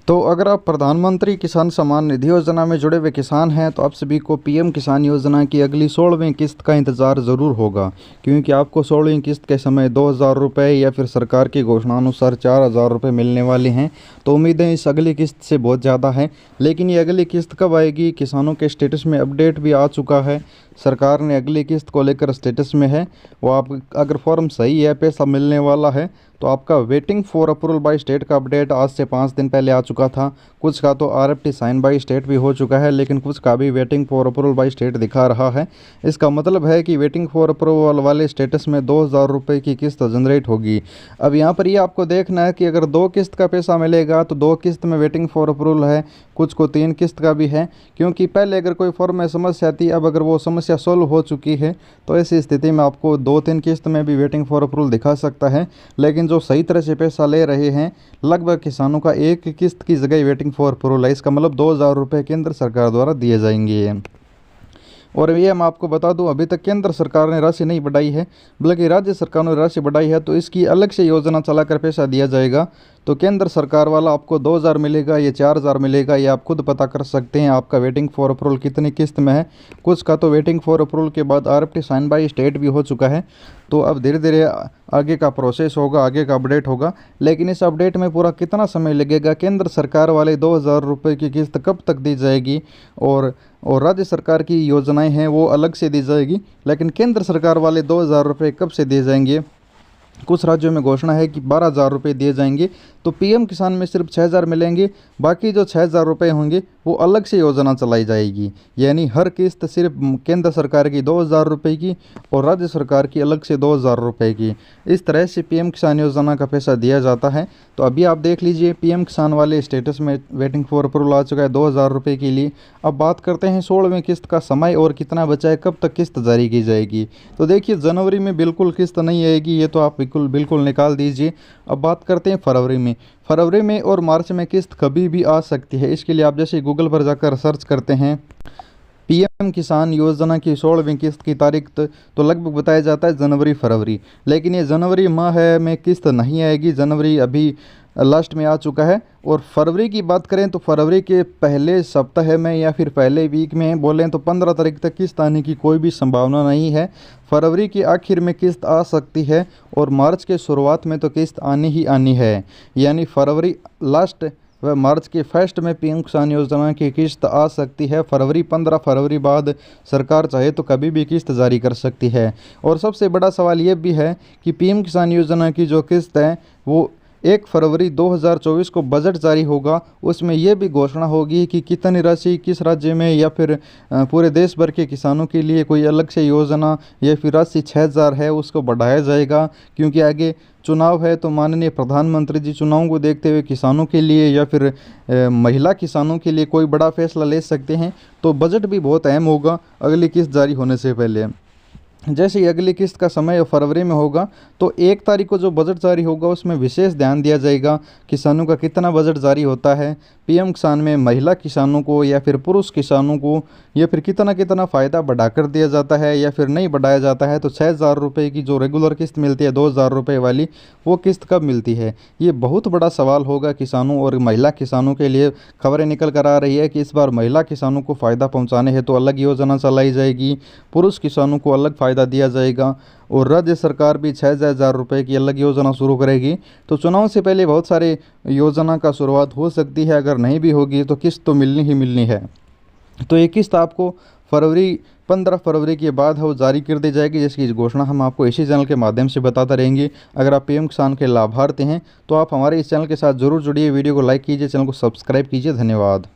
तो अगर आप प्रधानमंत्री किसान सम्मान निधि योजना में जुड़े हुए किसान हैं तो आप सभी को पीएम किसान योजना की अगली 16वीं किस्त का इंतज़ार ज़रूर होगा, क्योंकि आपको 16वीं किस्त के समय 2,000 रुपये या फिर सरकार की घोषणा अनुसार 4,000 रुपये मिलने वाले हैं। तो उम्मीदें इस अगली किस्त से बहुत ज़्यादा हैं, लेकिन ये अगली किस्त कब आएगी, किसानों के स्टेटस में अपडेट भी आ चुका है। सरकार ने अगली किस्त को लेकर स्टेटस में है वो आप अगर फॉर्म सही है, पैसा मिलने वाला है, तो आपका waiting for approval by state का अपडेट आज से 5 दिन पहले आ चुका था। कुछ का तो आरएफटी साइन बाय स्टेट भी हो चुका है, लेकिन कुछ का भी waiting for approval by state दिखा रहा है। इसका मतलब है कि वेटिंग फॉर अप्रूवल वाले स्टेटस में 2,000 रुपये की किस्त जनरेट होगी। अब यहाँ पर ये आपको देखना है कि अगर 2 किस्त का पैसा मिलेगा तो 2 किस्त में वेटिंग फॉर अप्रूवल है, कुछ को 3 किस्त का भी है, क्योंकि पहले अगर कोई फॉर्म में समस्या थी, अब अगर वो समस्या सोल्व हो चुकी है तो ऐसी स्थिति में आपको 2-3 किस्त में भी वेटिंग फॉर अप्रूवल दिखा सकता है। लेकिन जो सही तरह से पैसा ले रहे हैं, लगभग किसानों का 1 किस्त की जगह वेटिंग फॉर अप्रूवल है। इसका मतलब 2,000 रुपये केंद्र सरकार द्वारा दिए जाएंगे। और ये मैं आपको बता दूं, अभी तक केंद्र सरकार ने राशि नहीं बढ़ाई है, बल्कि राज्य सरकार ने राशि बढ़ाई है, तो इसकी अलग से योजना चलाकर पैसा दिया जाएगा। तो केंद्र सरकार वाला आपको 2,000 मिलेगा या 4,000 मिलेगा, ये आप खुद पता कर सकते हैं आपका वेटिंग फॉर अप्रूवल कितनी किस्त में है। कुछ का तो वेटिंग फॉर अप्रूवल के बाद आरएफटी साइन बाय स्टेट भी हो चुका है। तो अब धीरे धीरे आगे का प्रोसेस होगा, आगे का अपडेट होगा, लेकिन इस अपडेट में पूरा कितना समय लगेगा, केंद्र सरकार वाले 2,000 रुपये की किस्त कब तक दी जाएगी, और राज्य सरकार की योजनाएं हैं वो अलग से दी जाएगी, लेकिन केंद्र सरकार वाले 2,000 रुपये कब से दिए जाएंगे। कुछ राज्यों में घोषणा है कि 12,000 रुपये दिए जाएंगे, तो पीएम किसान में सिर्फ 6,000 मिलेंगे, बाकी जो 6,000 रुपये होंगे वो अलग से योजना चलाई जाएगी। यानी हर किस्त सिर्फ केंद्र सरकार की 2,000 रुपये की और राज्य सरकार की अलग से 2,000 रुपये की। इस तरह से पीएम किसान योजना का पैसा दिया जाता है। तो अभी आप देख लीजिए, पीएम किसान वाले स्टेटस में वेटिंग फॉर अप्रूवल आ चुका है 2,000 रुपये के लिए। अब बात करते हैं 16वीं किस्त का समय और कितना बचा है, कब तक किस्त जारी की जाएगी। तो देखिए, जनवरी में बिल्कुल किस्त नहीं आएगी, ये तो आप बिल्कुल निकाल दीजिए। अब बात करते हैं फरवरी में और मार्च में किस्त कभी भी आ सकती है। इसके लिए आप जैसे गूगल पर जाकर सर्च करते हैं पीएम किसान योजना की 16वीं किस्त की तारीख, तो लगभग बताया जाता है फरवरी, लेकिन ये जनवरी माह में किस्त नहीं आएगी। जनवरी अभी लास्ट में आ चुका है। और फरवरी की बात करें तो फरवरी के पहले सप्ताह में या फिर पहले वीक में बोलें तो 15 तारीख तक किस्त आने की कोई भी संभावना नहीं है। फरवरी के आखिर में किस्त आ सकती है और मार्च के शुरुआत में तो किस्त आनी ही आनी है। यानी फरवरी लास्ट व मार्च के फर्स्ट में पीएम किसान योजना की किस्त आ सकती है। 15 फरवरी बाद सरकार चाहे तो कभी भी किस्त जारी कर सकती है। और सबसे बड़ा सवाल ये भी है कि पीएम किसान योजना की जो किस्त है वो 1 फरवरी 2024 को बजट जारी होगा, उसमें यह भी घोषणा होगी कि कितनी राशि किस राज्य में या फिर पूरे देश भर के किसानों के लिए कोई अलग से योजना या फिर राशि 6,000 है उसको बढ़ाया जाएगा। क्योंकि आगे चुनाव है, तो माननीय प्रधानमंत्री जी चुनावों को देखते हुए किसानों के लिए या फिर महिला किसानों के लिए कोई बड़ा फैसला ले सकते हैं। तो बजट भी बहुत अहम होगा अगली किस्त जारी होने से पहले। जैसे ही अगली किस्त का समय फरवरी में होगा तो 1 तारीख को जो बजट जारी होगा उसमें विशेष ध्यान दिया जाएगा किसानों का कितना बजट जारी होता है। पीएम किसान में महिला किसानों को या फिर पुरुष किसानों को या फिर कितना फ़ायदा बढ़ाकर दिया जाता है या फिर नहीं बढ़ाया जाता है। तो 6,000 रुपये की जो रेगुलर किस्त मिलती है 2,000 रुपये वाली, वो किस्त कब मिलती है, ये बहुत बड़ा सवाल होगा किसानों और महिला किसानों के लिए। खबरें निकल कर आ रही है कि इस बार महिला किसानों को फ़ायदा पहुँचाने हेतु तो अलग योजना चलाई जाएगी, पुरुष किसानों को अलग फ़ायदा दिया जाएगा और राज्य सरकार भी 6,000 रुपये की अलग योजना शुरू करेगी। तो चुनाव से पहले बहुत सारे योजना का शुरुआत हो सकती है, अगर नहीं भी होगी तो किस्त तो मिलनी ही मिलनी है। तो ये किस्त आपको 15 फरवरी के बाद वो जारी कर दी जाएगी, जिसकी घोषणा हम आपको इसी चैनल के माध्यम से बताते रहेंगे। अगर आप पीएम किसान के लाभार्थी हैं तो आप हमारे इस चैनल के साथ जरूर जुड़िए, वीडियो को लाइक कीजिए, चैनल को सब्सक्राइब कीजिए। धन्यवाद।